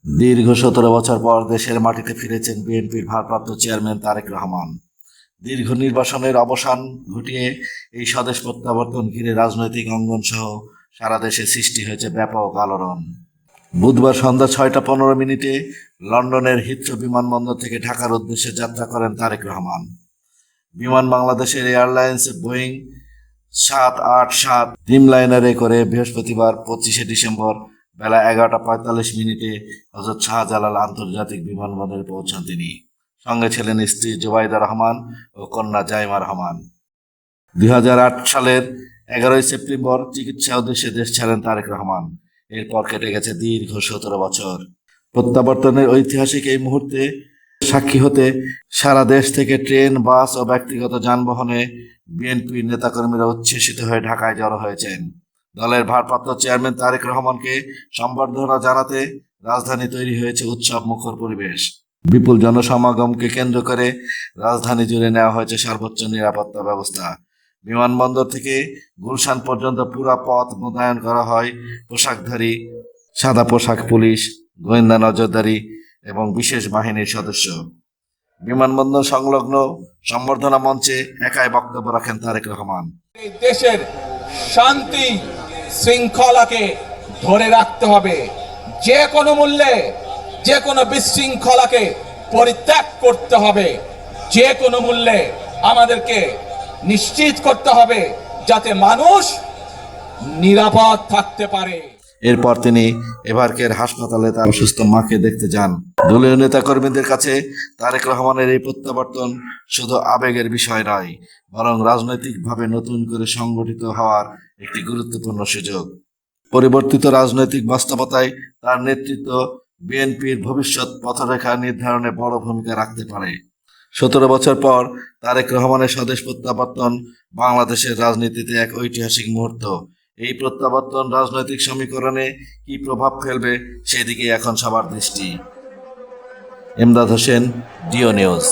দীর্ঘ 17 বছর পর দেশের মাটিতে ফিরেছেন বিএনপির ভারপ্রাপ্ত চেয়ারম্যান তারেক রহমান। দীর্ঘ নির্বাসনের অবসান ঘটিয়ে এই স্বদেশ প্রত্যাবর্তন ঘিরে রাজনৈতিক অঙ্গন সহ সারা দেশে সৃষ্টি হয়েছে ব্যাপক আলোড়ন। বুধবার সন্ধ্যা 6টা 15 মিনিটে লন্ডনের হিথ্রো বিমানবন্দর থেকে ঢাকার উদ্দেশ্যে যাত্রা করেন তারেক রহমান। বিমান বাংলাদেশের এয়ারলাইন্স বোয়িং 787 ড্রিমলাইনারে করে বৃহস্পতিবার 25শে ডিসেম্বর বেলা 11টা 45 মিনিটে হযরত শাহজালাল আন্তর্জাতিক বিমানবন্দরে পৌঁছান তিনি। সঙ্গে ছিলেন স্ত্রী জুবাইদা রহমান ও কন্যা জাইমা রহমান। 2008 সালের 11ই সেপ্টেম্বর চিকিৎসা উদ্দেশ্যে দেশ ছাড়েন তারেক রহমান। এরপর কেটে গেছে দীর্ঘ 17 বছর। প্রত্যাবর্তনের ঐতিহাসিক এই মুহূর্তে সাক্ষী হতে সারা দেশ থেকে ট্রেন, বাস ও ব্যক্তিগত যানবাহনে বিএনপির নেতাকর্মীরা উচ্ছ্বসিত হয়ে ঢাকায় জড়ো হয়েছেন। দলের ভারপ্রাপ্ত চেয়ারম্যান তারেক রহমানকে সম্বর্ধনা জানাতে রাজধানী তৈরি হয়েছে উৎসব মুখর পরিবেশ। বিপুল জনসমাগমকে কেন্দ্র করে রাজধানী জুড়ে নেওয়া হয়েছে সর্বোচ্চ নিরাপত্তা ব্যবস্থা। বিমানবন্দর থেকে গুলশান পর্যন্ত পুরো পথ মোতায়েন করা হয় পোশাকধারী সাদা পোশাক পুলিশ, গোয়েন্দা নজরদারি এবং বিশেষ বাহিনীর সদস্য। বিমানবন্দর সংলগ্ন সম্বর্ধনা মঞ্চে একাই বক্তব্য রাখেন তারেক রহমান। দেশের শান্তি শৃঙ্খলাকে ধরে রাখতে হবে, যে কোনো মূল্যে যে কোনো বিশৃঙ্খলাকে পরিত্যাগ করতে হবে, যে কোনো মূল্যে আমাদেরকে নিশ্চিত করতে হবে যাতে মানুষ নিরাপদ থাকতে পারে। এরপর তিনি এবারকের হাসপাতালে তার অসুস্থ মাকে দেখতে যান। দলীয় নেতাকর্মীদের কাছে তারেক রহমানের এই প্রত্যাবর্তন শুধু আবেগের বিষয় নয়, বরং রাজনৈতিকভাবে নতুন করে সংগঠিত হওয়ার একটি গুরুত্বপূর্ণ সুযোগ। পরিবর্তিত রাজনৈতিক বাস্তবতায় তার নেতৃত্ব বিএনপির ভবিষ্যৎ পথরেখা নির্ধারণে বড় ভূমিকা রাখতে পারে। 17 বছর পর তারেক রহমানের স্বদেশ প্রত্যাবর্তন বাংলাদেশের রাজনীতিতে এক ঐতিহাসিক মুহূর্ত। এই প্রত্যাবর্তন রাজনৈতিক সমীকরণে কি প্রভাব ফেলবে সেদিকে এখন সবার দৃষ্টি। Emdad Hossain, DO news.